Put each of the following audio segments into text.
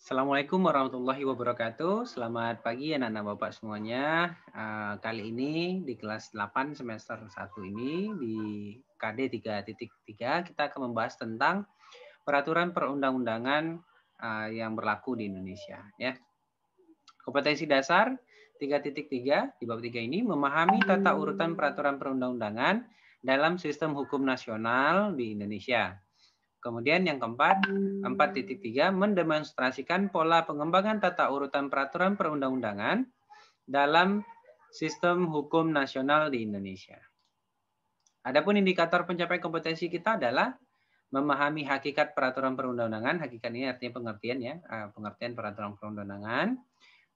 Assalamualaikum warahmatullahi wabarakatuh. Selamat pagi anak-anak Bapak semuanya. Kali ini di kelas 8 semester 1 ini di KD 3.3 kita akan membahas tentang peraturan perundang-undangan yang berlaku di Indonesia. Ya. Kompetensi dasar 3.3 di bab 3 ini memahami tata urutan peraturan perundang-undangan dalam sistem hukum nasional di Indonesia. Kemudian yang keempat, 4.3 mendemonstrasikan pola pengembangan tata urutan peraturan perundang-undangan dalam sistem hukum nasional di Indonesia. Adapun indikator pencapaian kompetensi kita adalah memahami hakikat peraturan perundang-undangan. Hakikat ini artinya pengertian ya, pengertian peraturan perundang-undangan,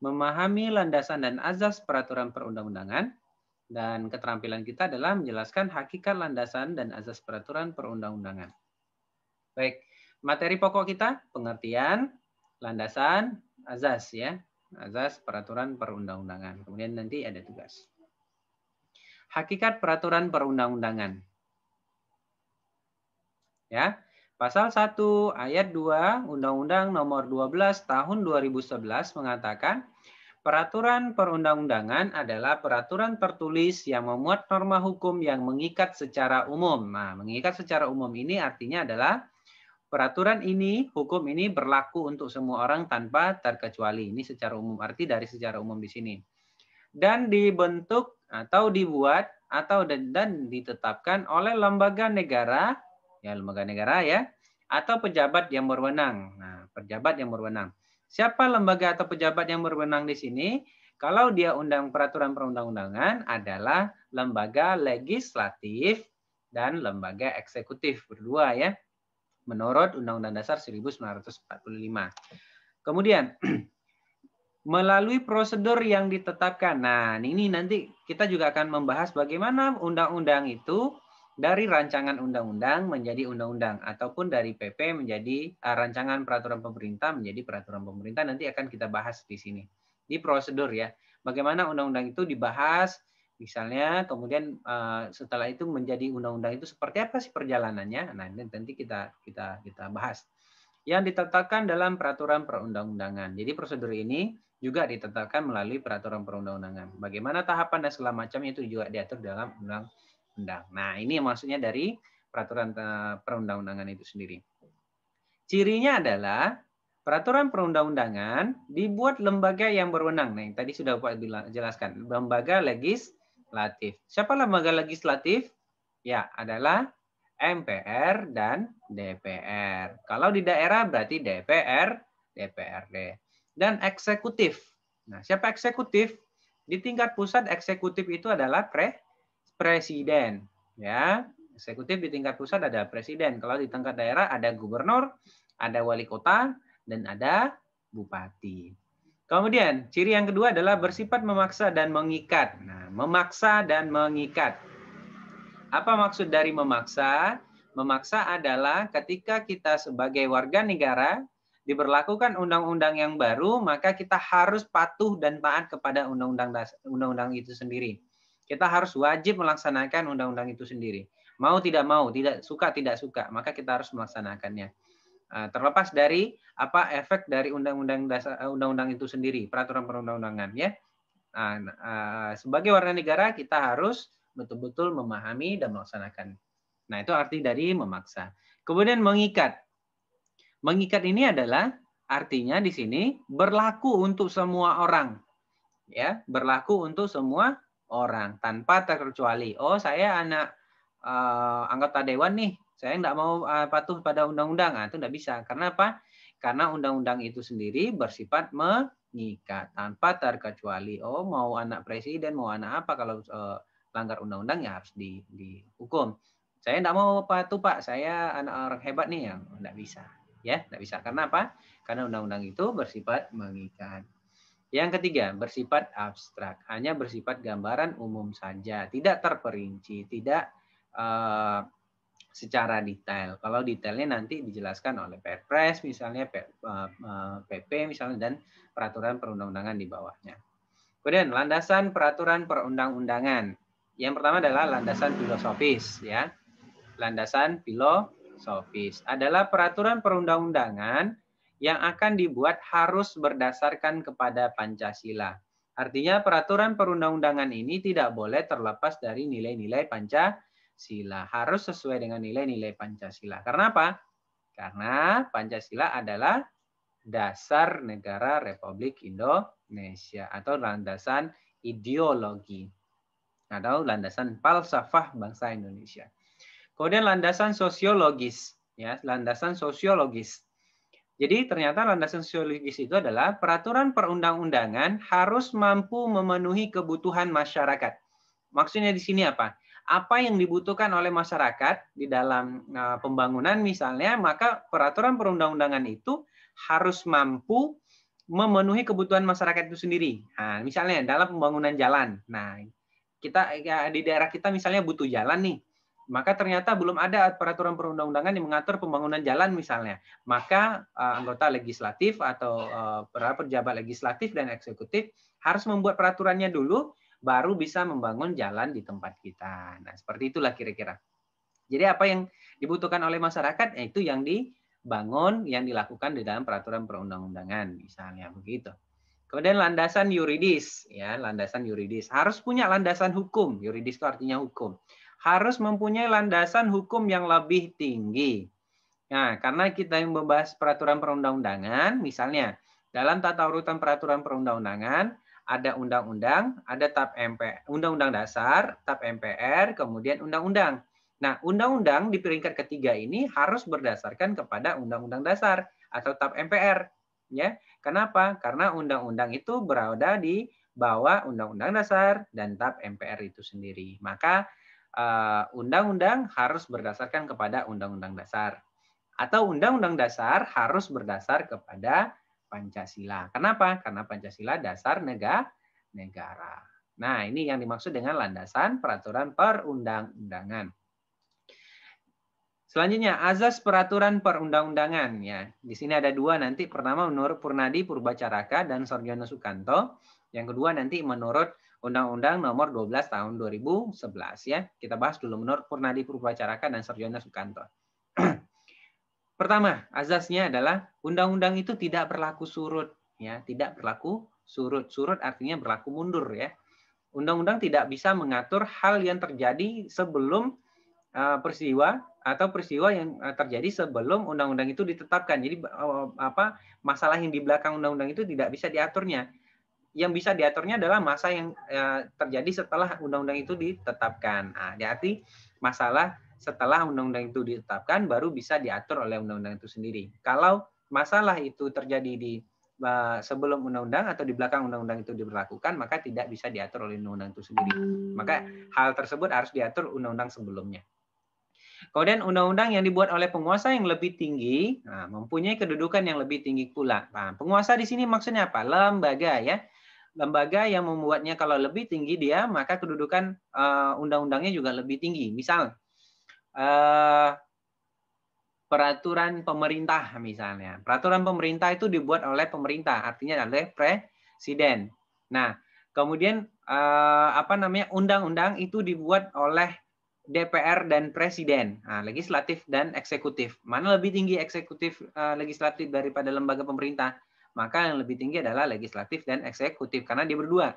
memahami landasan dan azas peraturan perundang-undangan, dan keterampilan kita adalah menjelaskan hakikat landasan dan azas peraturan perundang-undangan. Baik, materi pokok kita pengertian, landasan, azas ya. Azas peraturan perundang-undangan. Kemudian nanti ada tugas. Hakikat peraturan perundang-undangan. Ya. Pasal 1 ayat 2 Undang-Undang Nomor 12 Tahun 2011 mengatakan peraturan perundang-undangan adalah peraturan tertulis yang memuat norma hukum yang mengikat secara umum. Nah, mengikat secara umum ini artinya adalah peraturan ini, hukum ini berlaku untuk semua orang tanpa terkecuali. Ini secara umum, arti dari secara umum di sini. Dan dibentuk atau dibuat atau dan ditetapkan oleh lembaga negara, ya lembaga negara ya, atau pejabat yang berwenang. Nah, pejabat yang berwenang. Siapa lembaga atau pejabat yang berwenang di sini? Kalau dia undang peraturan perundang-undangan adalah lembaga legislatif dan lembaga eksekutif berdua ya, menurut Undang-Undang Dasar 1945. Kemudian, melalui prosedur yang ditetapkan. Nah, ini nanti kita juga akan membahas bagaimana undang-undang itu dari rancangan undang-undang menjadi undang-undang ataupun dari PP menjadi rancangan peraturan pemerintah menjadi peraturan pemerintah, nanti akan kita bahas di sini. Di prosedur ya. Bagaimana undang-undang itu dibahas, misalnya kemudian setelah itu menjadi undang-undang itu seperti apa sih perjalanannya? Nah, ini nanti kita bahas. Yang ditetapkan dalam peraturan perundang-undangan. Jadi prosedur ini juga ditetapkan melalui peraturan perundang-undangan. Bagaimana tahapan dan segala macam itu juga diatur dalam undang-undang. Nah, ini maksudnya dari peraturan perundang-undangan itu sendiri. Cirinya adalah peraturan perundang-undangan dibuat lembaga yang berwenang. Nah, yang tadi sudah Pak jelaskan, lembaga legislatif. Siapa lembaga legislatif? Ya, adalah MPR dan DPR. Kalau di daerah berarti DPR, DPRD. Dan eksekutif. Nah, siapa eksekutif? Di tingkat pusat eksekutif itu adalah presiden. Ya, eksekutif di tingkat pusat ada presiden. Kalau di tingkat daerah ada gubernur, ada wali kota, dan ada bupati. Kemudian, ciri yang kedua adalah bersifat memaksa dan mengikat. Nah, memaksa dan mengikat. Apa maksud dari memaksa? Memaksa adalah ketika kita sebagai warga negara diberlakukan undang-undang yang baru, maka kita harus patuh dan taat kepada undang-undang itu sendiri. Kita harus wajib melaksanakan undang-undang itu sendiri. Mau, tidak suka, maka kita harus melaksanakannya. Terlepas dari apa efek dari undang-undang itu sendiri, peraturan perundang-undangan ya. Sebagai warga negara kita harus betul-betul memahami dan melaksanakan. Nah, itu arti dari memaksa. Kemudian mengikat. Mengikat ini adalah artinya di sini berlaku untuk semua orang. Ya, berlaku untuk semua orang tanpa terkecuali. Oh, saya anak anggota dewan nih, saya nggak mau patuh pada undang-undang. Nah, itu nggak bisa. Karena apa? Karena undang-undang itu sendiri bersifat mengikat tanpa terkecuali. Oh, mau anak presiden, mau anak apa, kalau langgar undang-undang ya harus dihukum. Saya nggak mau patuh Pak, saya anak orang hebat nih, yang nggak bisa. Ya, nggak bisa. Karena apa? Karena undang-undang itu bersifat mengikat. Yang ketiga, bersifat abstrak, hanya bersifat gambaran umum saja, tidak terperinci, tidak secara detail. Kalau detailnya nanti dijelaskan oleh Perpres misalnya, PP misalnya, dan peraturan perundang-undangan di bawahnya. Kemudian landasan peraturan perundang-undangan. Yang pertama adalah landasan filosofis ya. Landasan filosofis adalah peraturan perundang-undangan yang akan dibuat harus berdasarkan kepada Pancasila. Artinya peraturan perundang-undangan ini tidak boleh terlepas dari nilai-nilai Pancasila. Harus sesuai dengan nilai-nilai Pancasila. Karena apa? Karena Pancasila adalah dasar negara Republik Indonesia atau landasan ideologi atau landasan falsafah bangsa Indonesia. Kemudian landasan sosiologis, ya, landasan sosiologis. Jadi ternyata landasan sosiologis itu adalah peraturan perundang-undangan harus mampu memenuhi kebutuhan masyarakat. Maksudnya di sini apa? Apa yang dibutuhkan oleh masyarakat di dalam pembangunan misalnya, maka peraturan perundang-undangan itu harus mampu memenuhi kebutuhan masyarakat itu sendiri. Nah, misalnya dalam pembangunan jalan. Nah, kita ya, di daerah kita misalnya butuh jalan nih. Maka ternyata belum ada peraturan perundang-undangan yang mengatur pembangunan jalan misalnya. Maka anggota legislatif atau pejabat legislatif dan eksekutif harus membuat peraturannya dulu, baru bisa membangun jalan di tempat kita. Nah, seperti itulah kira-kira. Jadi apa yang dibutuhkan oleh masyarakat, itu yang dibangun, yang dilakukan di dalam peraturan perundang-undangan, misalnya begitu. Kemudian landasan yuridis, ya, landasan yuridis harus punya landasan hukum. Yuridis itu artinya hukum. Harus mempunyai landasan hukum yang lebih tinggi. Nah, karena kita yang membahas peraturan perundang-undangan, misalnya dalam tata urutan peraturan perundang-undangan ada undang-undang, ada TAP MPR, undang-undang dasar, TAP MPR, kemudian undang-undang. Nah, undang-undang di peringkat ketiga ini harus berdasarkan kepada undang-undang dasar atau TAP MPR, ya. Kenapa? Karena undang-undang itu berada di bawah undang-undang dasar dan TAP MPR itu sendiri. Maka undang-undang harus berdasarkan kepada undang-undang dasar. Atau undang-undang dasar harus berdasar kepada Pancasila. Kenapa? Karena Pancasila dasar negara. Nah, ini yang dimaksud dengan landasan peraturan perundang-undangan. Selanjutnya, azas peraturan perundang-undangan. Ya, di sini ada dua nanti. Pertama menurut Purnadi Purbacaraka dan Sarjono Sukanto. Yang kedua nanti menurut Undang-Undang Nomor 12 Tahun 2011. Ya, kita bahas dulu menurut Purnadi Purbacaraka dan Sarjono Sukanto. Pertama, azasnya adalah undang-undang itu tidak berlaku surut. Ya, tidak berlaku surut. Surut artinya berlaku mundur. Ya, undang-undang tidak bisa mengatur hal yang terjadi sebelum peristiwa atau peristiwa yang terjadi sebelum undang-undang itu ditetapkan. Jadi masalah yang di belakang undang-undang itu tidak bisa diaturnya. Yang bisa diaturnya adalah masa yang terjadi setelah undang-undang itu ditetapkan. Nah, berarti masalah setelah undang-undang itu ditetapkan baru bisa diatur oleh undang-undang itu sendiri. Kalau masalah itu terjadi di sebelum undang-undang atau di belakang undang-undang itu diberlakukan, maka tidak bisa diatur oleh undang-undang itu sendiri. Maka hal tersebut harus diatur undang-undang sebelumnya. Kemudian undang-undang yang dibuat oleh penguasa yang lebih tinggi, mempunyai kedudukan yang lebih tinggi pula. Nah, penguasa di sini maksudnya apa? Lembaga, ya. Lembaga yang membuatnya kalau lebih tinggi dia, maka kedudukan undang-undangnya juga lebih tinggi. Misal, peraturan pemerintah misalnya. Peraturan pemerintah itu dibuat oleh pemerintah, artinya oleh presiden. Nah, kemudian undang-undang itu dibuat oleh DPR dan presiden, legislatif dan eksekutif. Mana lebih tinggi eksekutif legislatif daripada lembaga pemerintah? Maka yang lebih tinggi adalah legislatif dan eksekutif karena dia berdua.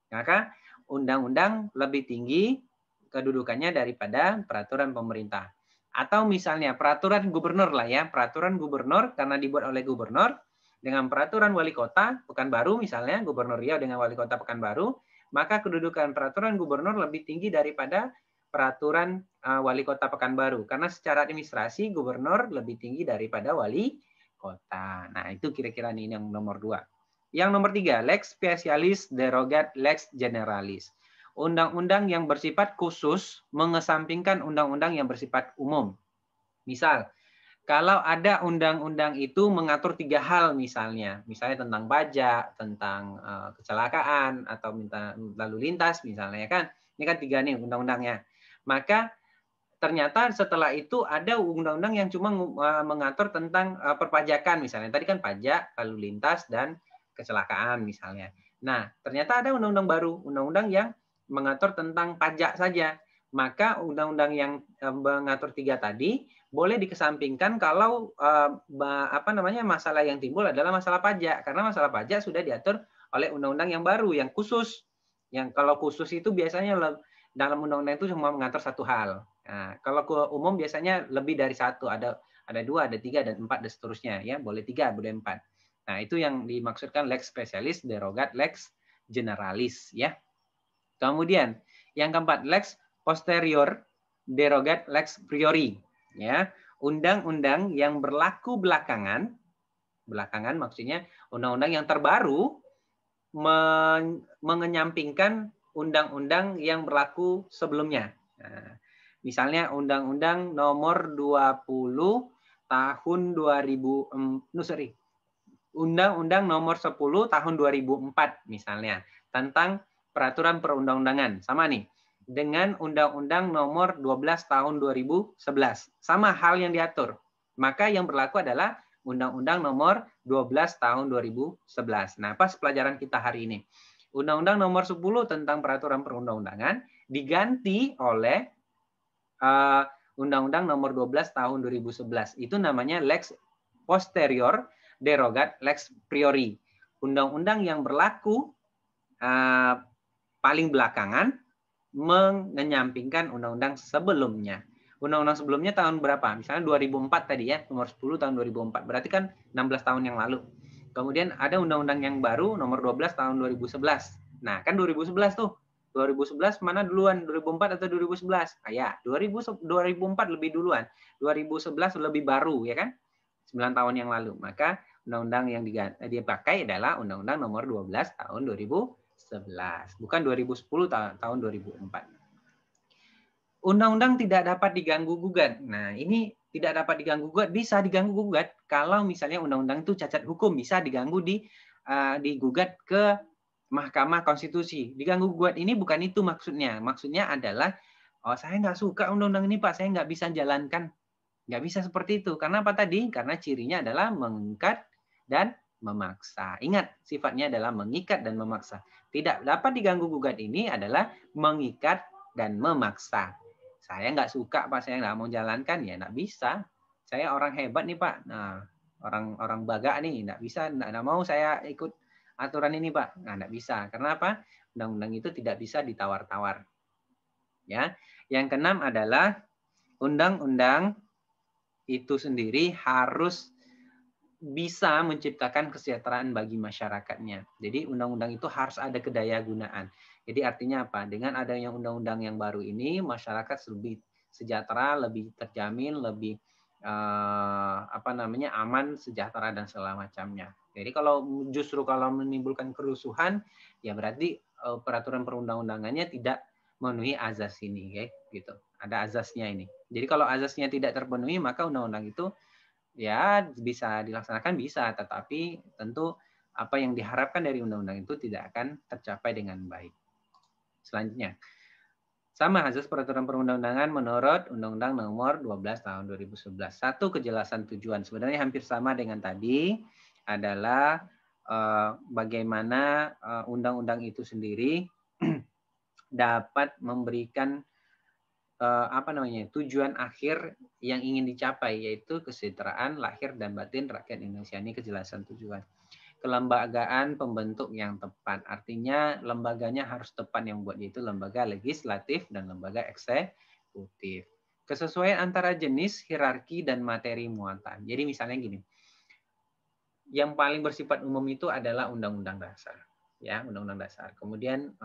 Maka undang-undang lebih tinggi kedudukannya daripada peraturan pemerintah. Atau misalnya peraturan gubernur lah ya, peraturan gubernur karena dibuat oleh gubernur dengan peraturan wali kota Pekanbaru misalnya, Gubernur Riau dengan wali kota Pekanbaru, maka kedudukan peraturan gubernur lebih tinggi daripada peraturan wali kota Pekanbaru karena secara administrasi gubernur lebih tinggi daripada wali kota. Nah, itu kira-kira ini yang nomor 2. Yang nomor 3, lex specialis derogat lex generalis. Undang-undang yang bersifat khusus mengesampingkan undang-undang yang bersifat umum. Misal, kalau ada undang-undang itu mengatur 3 hal misalnya tentang pajak, tentang kecelakaan atau lalu lintas misalnya kan, ini kan 3 nih undang-undangnya. Maka ternyata setelah itu ada undang-undang yang cuma mengatur tentang perpajakan misalnya. Tadi kan pajak, lalu lintas dan kecelakaan misalnya. Nah, ternyata ada undang-undang baru, undang-undang yang mengatur tentang pajak saja. Maka undang-undang yang mengatur 3 tadi boleh dikesampingkan kalau masalah yang timbul adalah masalah pajak, karena masalah pajak sudah diatur oleh undang-undang yang baru yang khusus. Yang kalau khusus itu biasanya dalam undang-undang itu cuma mengatur satu hal. Nah, kalau ke umum biasanya lebih dari satu, ada 2, ada 3, dan 4 dan seterusnya ya, boleh 3, boleh 4. Nah, itu yang dimaksudkan lex specialis derogat lex generalis ya. Kemudian yang keempat, lex posterior derogat lex priori ya. Undang-undang yang berlaku belakangan maksudnya undang-undang yang terbaru mengenyampingkan undang-undang yang berlaku sebelumnya. Nah, misalnya Undang-Undang Nomor 20 tahun 2000 Undang-Undang Nomor 10 tahun 2004 misalnya tentang peraturan perundang-undangan. Sama nih dengan Undang-Undang Nomor 12 tahun 2011. Sama hal yang diatur. Maka yang berlaku adalah Undang-Undang Nomor 12 tahun 2011. Nah, pas pelajaran kita hari ini. Undang-Undang Nomor 10 tentang peraturan perundang-undangan diganti oleh Undang-Undang Nomor 12 tahun 2011. Itu namanya lex posterior derogat lex priori. Undang-undang yang berlaku paling belakangan mengenyampingkan undang-undang sebelumnya. Undang-undang sebelumnya tahun berapa? Misalnya 2004 tadi ya, nomor 10 tahun 2004. Berarti kan 16 tahun yang lalu. Kemudian ada undang-undang yang baru nomor 12 tahun 2011. Nah, kan 2011 tuh. 2011 mana duluan? 2004 atau 2011? Ah, ya, 2004 lebih duluan. 2011 lebih baru ya kan? 9 tahun yang lalu. Maka undang-undang yang dipakai adalah Undang-Undang Nomor 12 tahun 2011, bukan 2010 tahun 2004. Undang-undang tidak dapat diganggu-gugat. Nah, ini tidak dapat diganggu-gugat, bisa diganggu-gugat kalau misalnya undang-undang itu cacat hukum, bisa diganggu digugat ke Mahkamah Konstitusi. Diganggu-gugat ini bukan itu maksudnya. Maksudnya adalah, oh saya nggak suka undang-undang ini Pak, saya nggak bisa jalankan. Nggak bisa seperti itu. Karena apa tadi? Karena cirinya adalah mengikat dan memaksa. Ingat, sifatnya adalah mengikat dan memaksa. Tidak dapat diganggu-gugat ini adalah mengikat dan memaksa. Saya nggak suka Pak, saya nggak mau jalankan, ya nggak bisa. Saya orang hebat nih Pak. Nah, orang baga nih, nggak bisa, nggak mau saya ikut aturan ini Pak. Nah, nggak bisa. Karena apa? Undang-undang itu tidak bisa ditawar-tawar. Ya. Yang keenam adalah undang-undang itu sendiri harus bisa menciptakan kesejahteraan bagi masyarakatnya. Jadi undang-undang itu harus ada kedayagunaan. Jadi artinya apa? Dengan adanya undang-undang yang baru ini, masyarakat lebih sejahtera, lebih terjamin, lebih aman, sejahtera dan segala macamnya. Jadi kalau menimbulkan kerusuhan, ya berarti peraturan perundang-undangannya tidak memenuhi azas ini, gitu. Ada azasnya ini. Jadi kalau azasnya tidak terpenuhi, maka undang-undang itu ya bisa dilaksanakan, bisa, tetapi tentu apa yang diharapkan dari undang-undang itu tidak akan tercapai dengan baik. Selanjutnya, sama azas peraturan perundang-undangan menurut Undang-Undang Nomor 12 Tahun 2011. Satu, kejelasan tujuan. Sebenarnya hampir sama dengan tadi, adalah bagaimana undang-undang itu sendiri dapat memberikan tujuan akhir yang ingin dicapai, yaitu kesejahteraan lahir dan batin rakyat Indonesia. Ini kejelasan tujuan. Kelembagaan pembentuk yang tepat, artinya lembaganya harus tepat yang buat, yaitu lembaga legislatif dan lembaga eksekutif. Kesesuaian antara jenis, hierarki, dan materi muatan. Jadi misalnya gini, yang paling bersifat umum itu adalah Undang-Undang Dasar, ya, Undang-Undang Dasar. Kemudian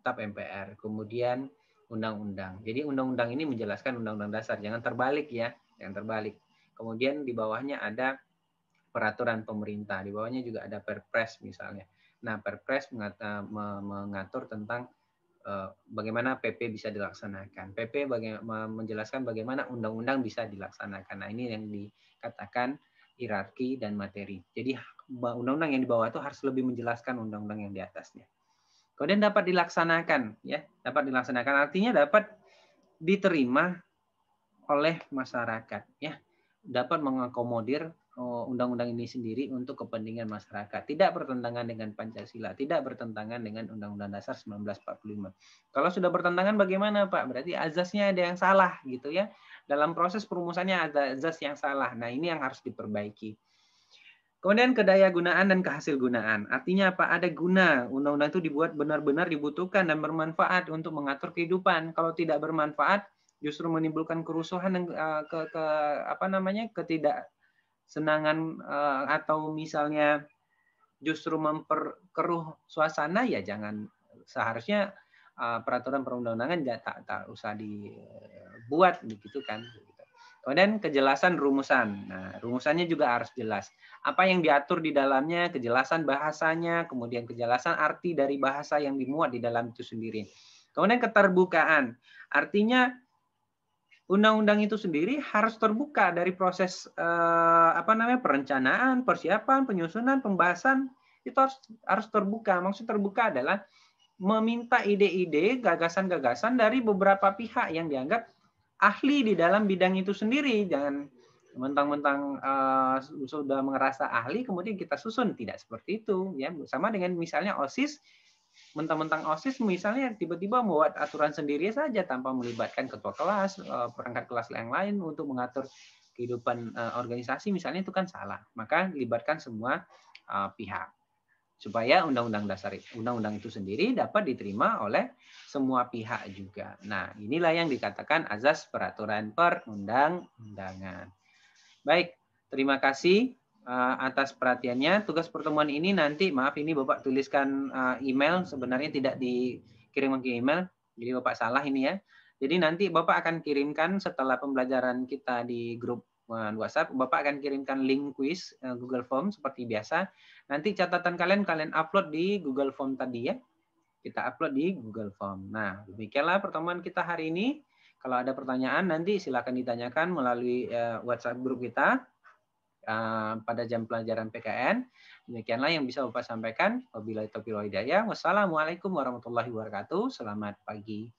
TAP MPR, kemudian undang-undang. Jadi undang-undang ini menjelaskan undang-undang dasar, jangan terbalik ya, jangan terbalik. Kemudian di bawahnya ada peraturan pemerintah, di bawahnya juga ada Perpres misalnya. Nah, Perpres mengatur tentang bagaimana PP bisa dilaksanakan. PP menjelaskan bagaimana undang-undang bisa dilaksanakan. Nah, ini yang dikatakan hierarki dan materi. Jadi undang-undang yang di bawah itu harus lebih menjelaskan undang-undang yang di atasnya. Kemudian dapat dilaksanakan, ya, dapat dilaksanakan artinya dapat diterima oleh masyarakat, ya, dapat mengakomodir undang-undang ini sendiri untuk kepentingan masyarakat. Tidak bertentangan dengan Pancasila, tidak bertentangan dengan Undang-Undang Dasar 1945. Kalau sudah bertentangan bagaimana, Pak? Berarti azasnya ada yang salah gitu ya. Dalam proses perumusannya ada azas yang salah. Nah, ini yang harus diperbaiki. Kemudian kedaya gunaan dan kehasil gunaan. Artinya apa? Ada guna. Undang-undang itu dibuat benar-benar dibutuhkan dan bermanfaat untuk mengatur kehidupan. Kalau tidak bermanfaat, justru menimbulkan kerusuhan dan ketidaksenangan atau misalnya justru memperkeruh suasana, ya jangan. Seharusnya peraturan perundang-undangan tak usah dibuat begitu kan. Kemudian kejelasan rumusan. Nah, rumusannya juga harus jelas. Apa yang diatur di dalamnya, kejelasan bahasanya, kemudian kejelasan arti dari bahasa yang dimuat di dalam itu sendiri. Kemudian keterbukaan. Artinya undang-undang itu sendiri harus terbuka dari proses perencanaan, persiapan, penyusunan, pembahasan, itu harus terbuka. Maksud terbuka adalah meminta ide-ide, gagasan-gagasan dari beberapa pihak yang dianggap ahli di dalam bidang itu sendiri. Jangan mentang-mentang sudah merasa ahli kemudian kita susun, tidak seperti itu ya. Sama dengan misalnya OSIS, mentang-mentang OSIS misalnya tiba-tiba membuat aturan sendiri saja tanpa melibatkan ketua kelas, perangkat kelas yang lain untuk mengatur kehidupan organisasi misalnya, itu kan salah. Maka libatkan semua pihak supaya undang-undang itu sendiri dapat diterima oleh semua pihak juga. Nah, inilah yang dikatakan azas peraturan perundang-undangan. Baik, terima kasih atas perhatiannya. Tugas pertemuan ini nanti, maaf ini Bapak tuliskan email, sebenarnya tidak dikirim ke email, jadi Bapak salah ini ya. Jadi nanti Bapak akan kirimkan setelah pembelajaran kita di grup WhatsApp, Bapak akan kirimkan link quiz Google Form seperti biasa. Nanti catatan kalian upload di Google Form tadi ya. Kita upload di Google Form. Nah, demikianlah pertemuan kita hari ini. Kalau ada pertanyaan nanti silakan ditanyakan melalui WhatsApp grup kita pada jam pelajaran PKN. Demikianlah yang bisa Bapak sampaikan. Wabillahi taufiq wal hidayah. Wassalamualaikum warahmatullahi wabarakatuh. Selamat pagi.